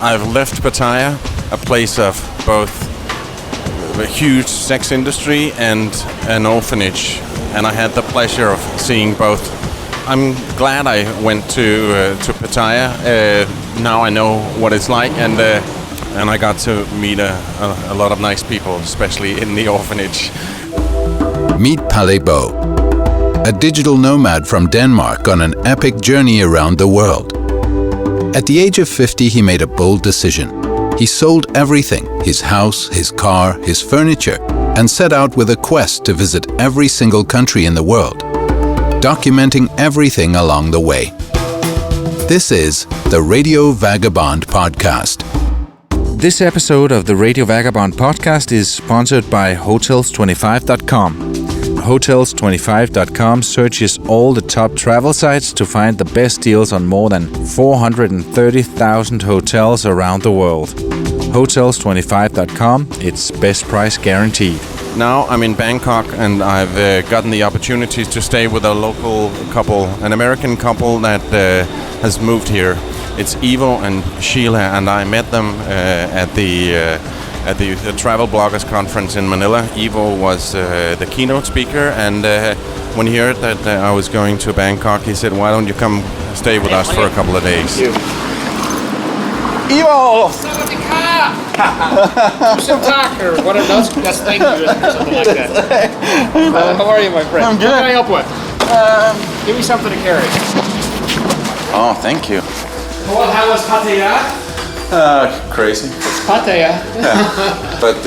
I've left Pattaya, a place of both a huge sex industry and an orphanage, and I had the pleasure of seeing both. I'm glad I went to Pattaya. Now I know what it's like, and I got to meet a lot of nice people, especially in the orphanage. Meet Bo, a digital nomad from Denmark on an epic journey around the world. At the age of 50, he made a bold decision. He sold everything, his house, his car, his furniture, and set out with a quest to visit every single country in the world, documenting everything along the way. This is the Radio Vagabond Podcast. This episode of the Radio Vagabond Podcast is sponsored by Hotels25.com. Hotels25.com searches all the top travel sites to find the best deals on more than 430,000 hotels around the world. Hotels25.com, it's best price guaranteed. Now I'm in Bangkok, and I've gotten the opportunity to stay with a local couple, an American couple that has moved here. It's Evo and Sheela, and I met them at the Travel Bloggers Conference in Manila. Evo was the keynote speaker, and when he heard that I was going to Bangkok, he said, "Why don't you come stay with us for a couple of days?" Evo! or what a that's thank you, or something like that. How are you, my friend? I'm good. What can I help with? Give me something to carry. Oh, thank you. Well, how was Pattaya? Crazy. It's Pattaya. But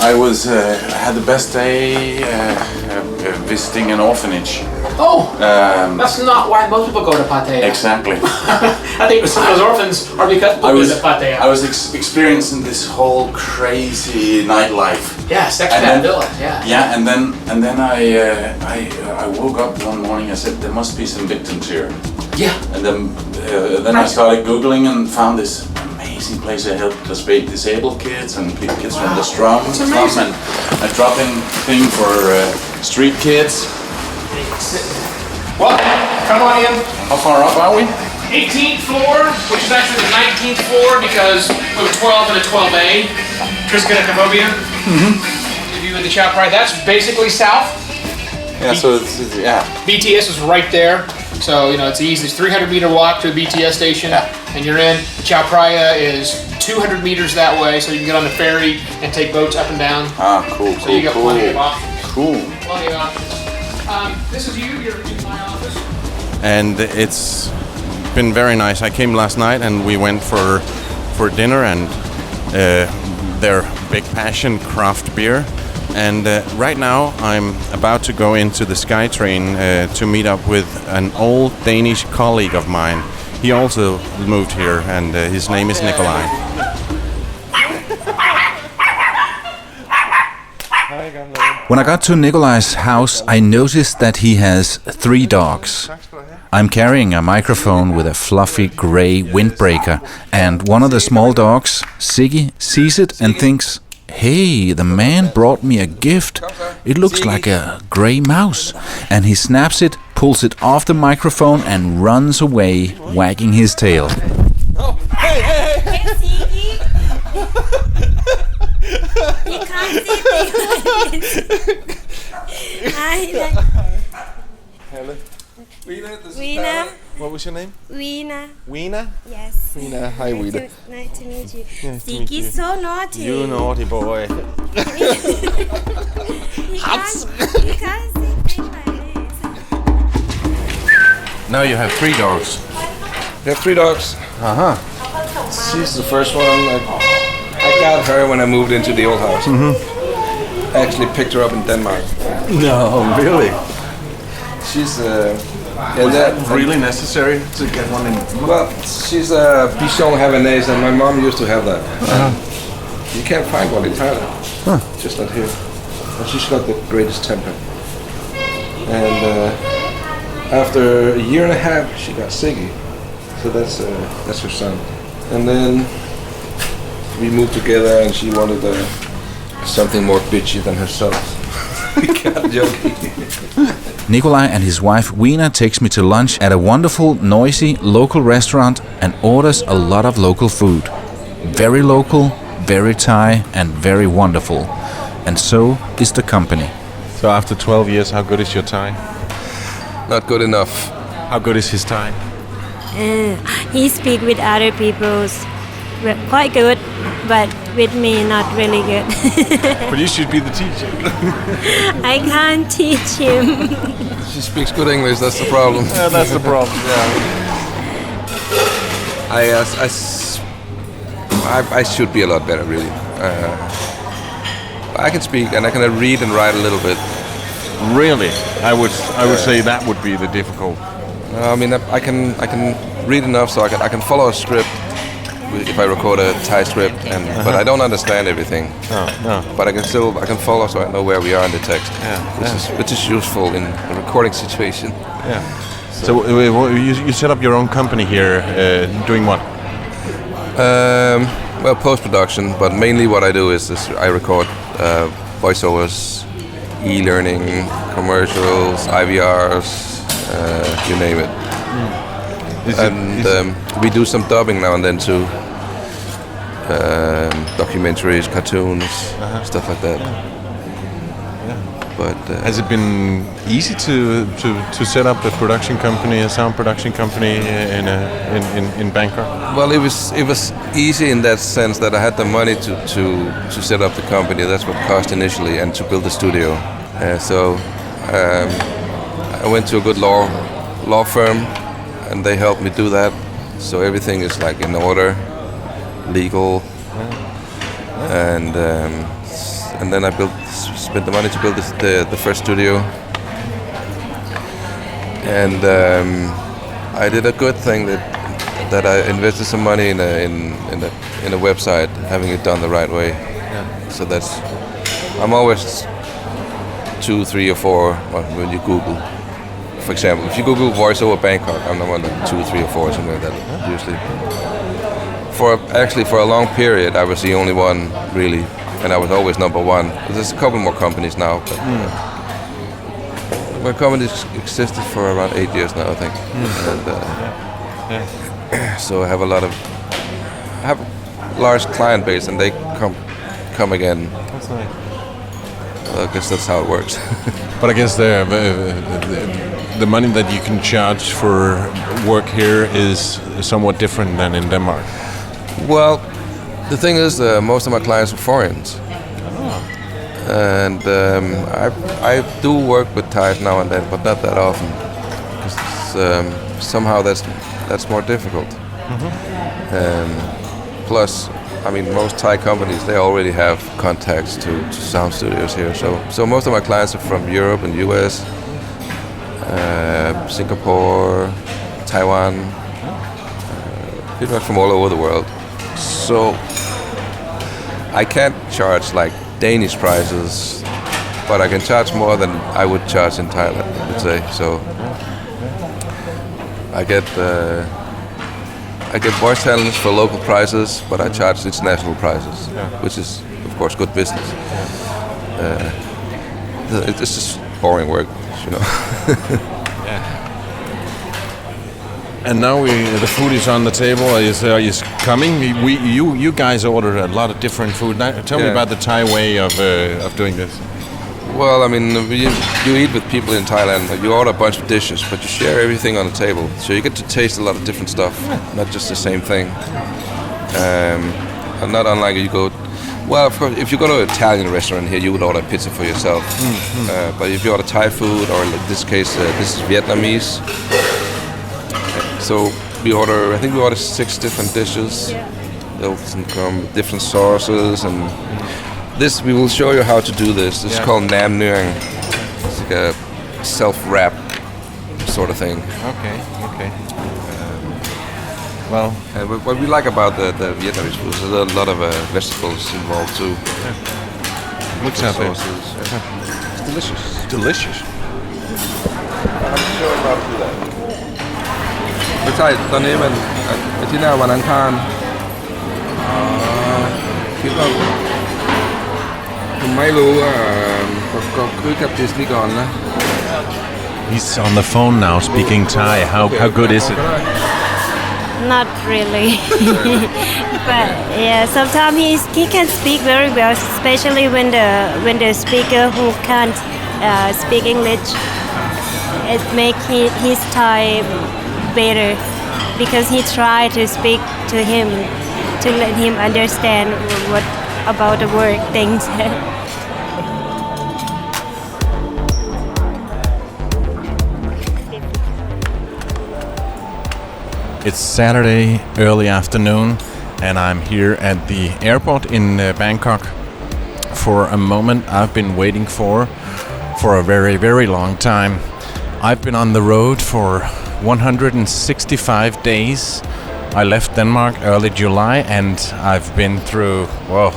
I had the best day visiting an orphanage. Oh, that's not why most people go to Pattaya. Exactly. I think some of those orphans are because people visit Pattaya. I was experiencing this whole crazy nightlife. Yeah, sex village. Yeah. Yeah, and then I woke up one morning. I said there must be some victims here. Yeah. And then I started Googling and found this amazing place that helped disabled kids and kids from the slum, and a drop-in thing for street kids. Well, come on in. How far up are we? 18th floor, which is actually the 19th floor because we have a 12 and a 12A. Triskaidekaphobia. Give you the chap right. That's basically south. Yeah, so it's BTS is right there. So, it's easy. It's a 300-meter walk to the BTS station, and you're in. Chao Phraya is 200 meters that way, so you can get on the ferry and take boats up and down. Cool. So you got plenty of options. Cool. Plenty of options. This is you're in my office. And it's been very nice. I came last night, and we went for dinner, and their big passion, craft beer. And right now, I'm about to go into the SkyTrain to meet up with an old Danish colleague of mine. He also moved here, and his name is Nicolai. When I got to Nikolai's house, I noticed that he has 3 dogs. I'm carrying a microphone with a fluffy grey windbreaker, and one of the small dogs, Siggy, sees it and thinks, "Hey, the man brought me a gift. It looks like a grey mouse." And he snaps it, pulls it off the microphone and runs away, wagging his tail. Oh, hey! Siggy. You can't see things like this. Hi. Hello. Weena. What was your name? Weena. Weena? Yes. Weena. Hi, Weena. Nice to meet you. Nice to meet you. Siggy's so naughty. You naughty boy. You can't see things like this. Now you have 3 dogs. We have 3 dogs. Uh-huh. She's the first one. I got her when I moved into the old house. I actually picked her up in Denmark. No, really? She's Was that really necessary to get one in? well, she's a Bichon Havanese, and my mom used to have that. You can't find one in Thailand. Just not here. And she's got the greatest temper. And after a year and a half, she got Siggy. So that's her son. And then we moved together, and she wanted something more bitchy than herself. Can't joke. Nikolai and his wife Weena takes me to lunch at a wonderful, noisy local restaurant and orders a lot of local food. Very local, very Thai, and very wonderful. And so is the company. So after 12 years, how good is your Thai? Not good enough. How good is his Thai? He speak with other people's quite good, but with me not really good. But you should be the teacher. I can't teach him. She speaks good English, that's the problem. Yeah, that's the problem. I should be a lot better, really. I can speak and I can read and write a little bit. Really? I would say that would be the difficult. I mean, I can read enough so I can follow a script if I record a Thai script, but I don't understand everything. No. But I can follow, so I know where we are in the text, which is useful in a recording situation. Yeah. So you set up your own company here, doing what? Well, post-production, but mainly what I do is I record voiceovers, e-learning, commercials, IVRs, you name it. We do some dubbing now and then too. Documentaries, cartoons, stuff like that. But has it been easy to set up a production company, a sound production company in Bangkok? Well, it was easy in that sense that I had the money to set up the company. That's what it cost initially, and to build the studio. So I went to a good law firm, and they helped me do that. So everything is like in order, legal, and then I spent the money to build the first studio. And I did a good thing that I invested some money in a website, having it done the right way. So I'm always 2, 3, or 4 when you Google. For example, if you Google voiceover Bangkok, I'm number 2, 3, or 4, something like that, usually. For a long period, I was the only one, really, and I was always number 1. There's a couple more companies now, but my company existed for around 8 years now, I think. And, so I have a large client base, and they come again. That's nice. I guess that's how it works. But I guess the money that you can charge for work here is somewhat different than in Denmark. Well, the thing is, most of my clients are foreigners. And I do work with Thais now and then, but not that often, because somehow that's more difficult. Plus, I mean, most Thai companies, they already have contacts to sound studios here. So most of my clients are from Europe and US, Singapore, Taiwan, pretty much from all over the world. So I can't charge like Danish prices, but I can charge more than I would charge in Thailand, let's say. So I get voice talents for local prices, but I charge international prices, which is, of course, good business. It's just boring work, you know. And now the food is on the table. Is coming. You guys ordered a lot of different food. Tell me about the Thai way of doing this. Well, I mean, you eat with people in Thailand. You order a bunch of dishes, but you share everything on the table, so you get to taste a lot of different stuff, not just the same thing. And not unlike you go. Well, of course, if you go to an Italian restaurant here, you would order pizza for yourself. But if you order Thai food, or in this case, this is Vietnamese. So I think we ordered 6 different dishes. They'll come with different sauces, and this, we will show you how to do this. This is called Nam Nuang. It's like a self-wrap sort of thing. Okay. Well, what we like about the Vietnamese food is there's a lot of vegetables involved too. looks out there. Sauces. It's delicious. Delicious. I'm show you how to do that. ไม่ใช่ตอนนี้มันอาทิตย์หน้าวันอังคารคิดว่าผมไม่รู้ว่า går ikke op det lige on. He's on the phone now speaking Thai. How good is it? Not really. But yeah, sometimes he can speak very well, especially when the speaker who can't speak English. It make his Thai better because he tried to speak to him to let him understand what about the work things. It's Saturday early afternoon and I'm here at the airport in Bangkok for a moment I've been waiting for a very, very long time. I've been on the road for 165 days. I left Denmark early July and I've been through, well,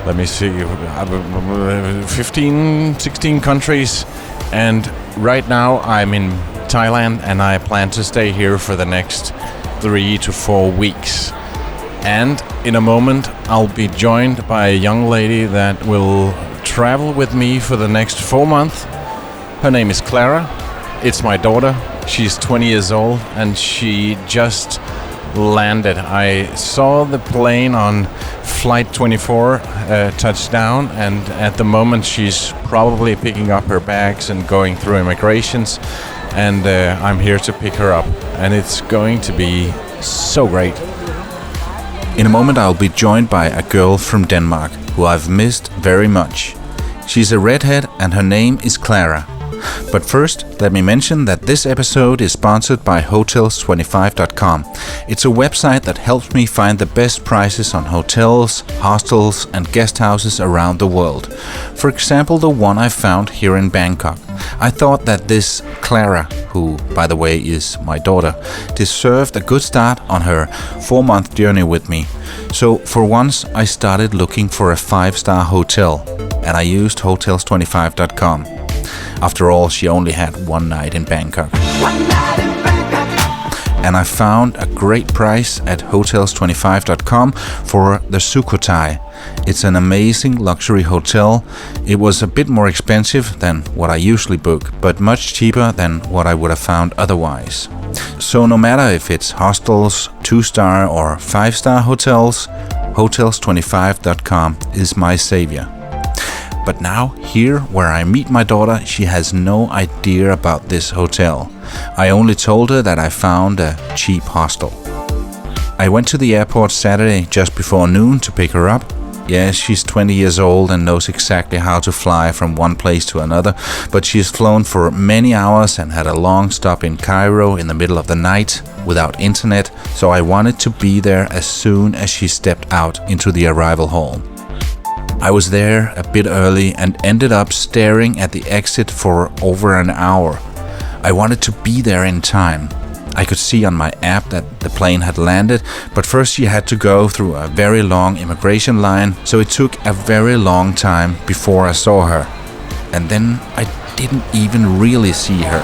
let me see, 15, 16 countries. And right now I'm in Thailand and I plan to stay here for the next 3 to 4 weeks. And in a moment I'll be joined by a young lady that will travel with me for the next 4 months. Her name is Clara. It's my daughter. She's 20 years old and she just landed. I saw the plane on flight 24 touch down, and at the moment she's probably picking up her bags and going through immigrations, and I'm here to pick her up, and it's going to be so great. In a moment I'll be joined by a girl from Denmark who I've missed very much. She's a redhead and her name is Clara. But first, let me mention that this episode is sponsored by Hotels25.com. It's a website that helps me find the best prices on hotels, hostels and guest houses around the world. For example, the one I found here in Bangkok. I thought that this Clara, who by the way is my daughter, deserved a good start on her 4-month journey with me. So for once I started looking for a 5-star hotel and I used Hotels25.com. After all, she only had one night in Bangkok. And I found a great price at Hotels25.com for the Sukhothai. It's an amazing luxury hotel. It was a bit more expensive than what I usually book, but much cheaper than what I would have found otherwise. So no matter if it's hostels, 2-star or 5-star hotels, Hotels25.com is my savior. But now, here where I meet my daughter, she has no idea about this hotel. I only told her that I found a cheap hostel. I went to the airport Saturday just before noon to pick her up. Yes, she's 20 years old and knows exactly how to fly from one place to another, but she's flown for many hours and had a long stop in Cairo in the middle of the night without internet, so I wanted to be there as soon as she stepped out into the arrival hall. I was there a bit early and ended up staring at the exit for over an hour. I wanted to be there in time. I could see on my app that the plane had landed, but first she had to go through a very long immigration line, so it took a very long time before I saw her. And then I didn't even really see her.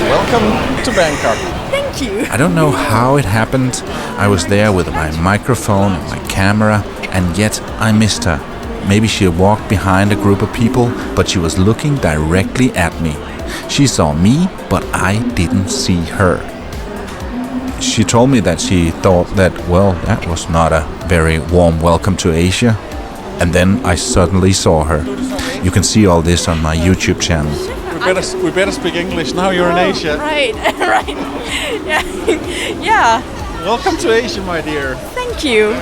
Welcome to Bangkok. Thank you. I don't know how it happened. I was there with my microphone and my camera, and yet I missed her. Maybe she walked behind a group of people, but she was looking directly at me. She saw me, but I didn't see her. She told me that she thought that, well, that was not a very warm welcome to Asia. And then I suddenly saw her. You can see all this on my YouTube channel. We better speak English now. You're in Asia. Right, right. Yeah. Yeah. Welcome to Asia, my dear. Thank you.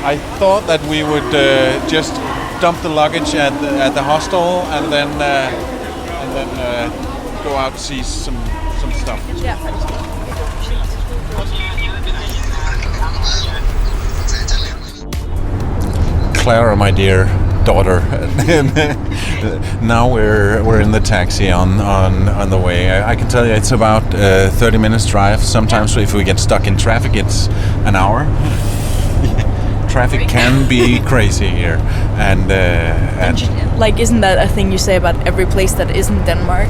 I thought that we would just dump the luggage at the hostel and then go out to see some stuff. Yeah. Clara, my dear, daughter. Now we're in the taxi on the way. I can tell you it's about 30 minutes drive. Sometimes if we get stuck in traffic, it's an hour. Traffic can be crazy here, and like, isn't that a thing you say about every place that isn't Denmark?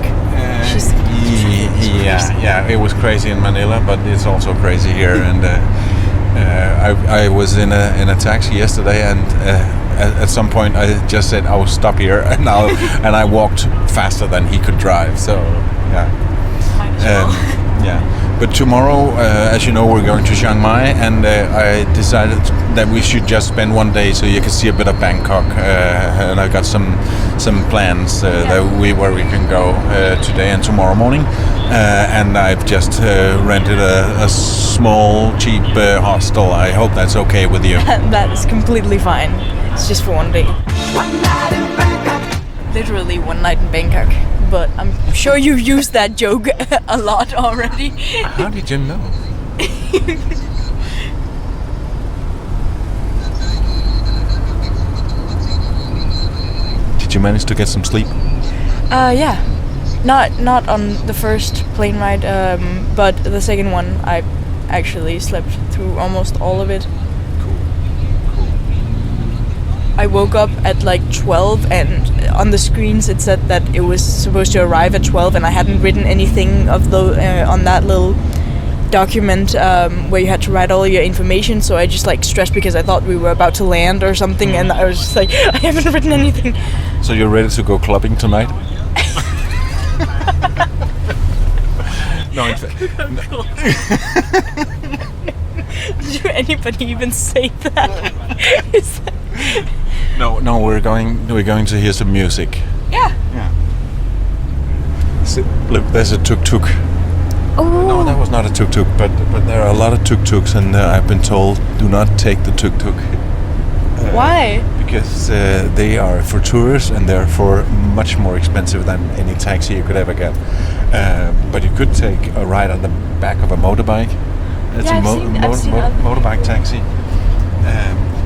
Yeah, it was crazy in Manila, but it's also crazy here. And I was in a taxi yesterday, and at some point I just said I will stop here, and I walked faster than he could drive. So yeah. But tomorrow, as you know, we're going to Chiang Mai, and I decided that we should just spend one day so you can see a bit of Bangkok. And I got some plans where we can go today and tomorrow morning. And I've just rented a small, cheap hostel. I hope that's okay with you. That is completely fine. It's just for one day. Literally one night in Bangkok. But I'm sure you've used that joke a lot already. How did you know? Did you manage to get some sleep? Yeah. Not on the first plane ride, but the second one I actually slept through almost all of it. I woke up at like 12, and on the screens it said that it was supposed to arrive at 12, and I hadn't written anything of on that little document where you had to write all your information, so I just like stressed because I thought we were about to land or something, and I was just like, I haven't written anything. So you're ready to go clubbing tonight? No, in fact. Did anybody even say that? Is that... No, we're going to hear some music. Yeah. Look, there's a tuk-tuk. Oh. No, that was not a tuk-tuk, but there are a lot of tuk-tuks, and I've been told do not take the tuk-tuk. Why? Because they are for tourists, and therefore much more expensive than any taxi you could ever get. But you could take a ride on the back of a motorbike. It's Yeah, a motorbike taxi.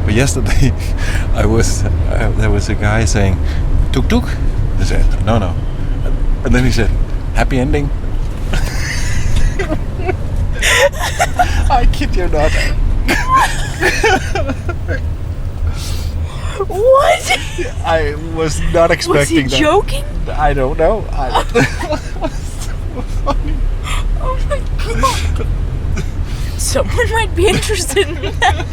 But yesterday, there was a guy saying, "Tuk tuk." I said, "No." And then he said, "Happy ending." I kid you not. What? I was not expecting Was he that. joking? I don't know. Oh my god. Someone might be interested in that.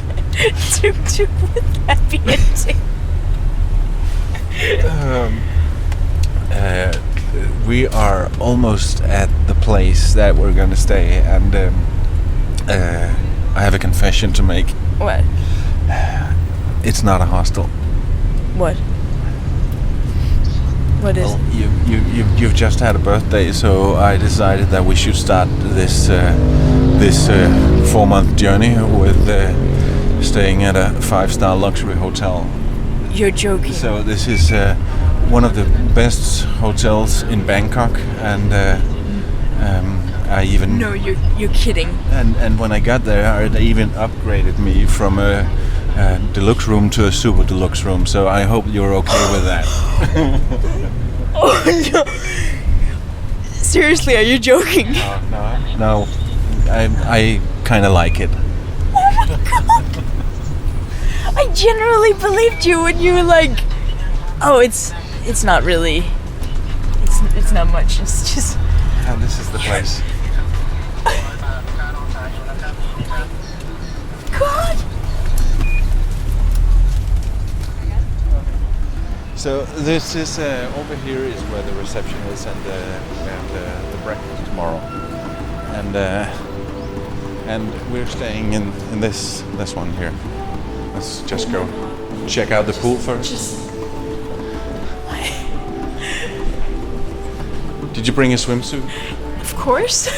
Tuk-tuk with happy ending. We are almost at the place that we're going to stay, and I have a confession to make. What? It's not a hostel. What? What is? Well, you've just had a birthday, so I decided that we should start this 4-month journey with staying at a 5-star luxury hotel. You're joking. So this is one of the best hotels in Bangkok, and I even No, you're kidding. and when I got there, they even upgraded me from a deluxe room to a super deluxe room. So I hope you're okay with that. Oh no! Seriously, are you joking? No, I kind of like it. Oh my god! I genuinely believed you when you were like, "Oh, it's not really. It's not much. It's just." And this is the place. God. So this is over here is where the reception is, and the breakfast tomorrow, and we're staying in this one here. Let's just go check out the pool first. Did you bring a swimsuit? Of course.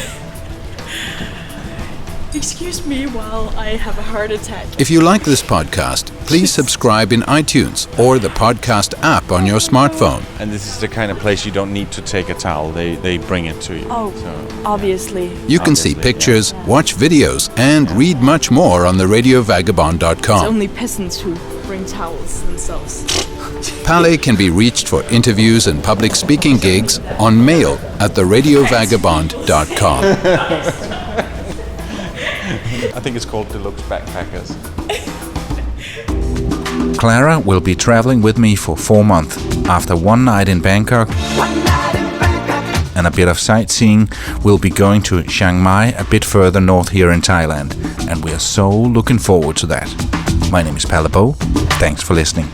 Excuse me while I have a heart attack. If you like this podcast, please subscribe in iTunes or the podcast app on your smartphone. And this is the kind of place you don't need to take a towel. They bring it to you. Oh, So obviously. You can see Obviously, pictures, watch videos, and read much more on It's theradiovagabond.com. only peasants who bring towels themselves. Pale can be reached for interviews and public speaking gigs on mail at theradiovagabond.com. I think it's called Deluxe Backpackers. Clara will be traveling with me for 4 months. After one night in Bangkok and a bit of sightseeing, we'll be going to Chiang Mai, a bit further north here in Thailand. And we are so looking forward to that. My name is Pale Bo. Thanks for listening.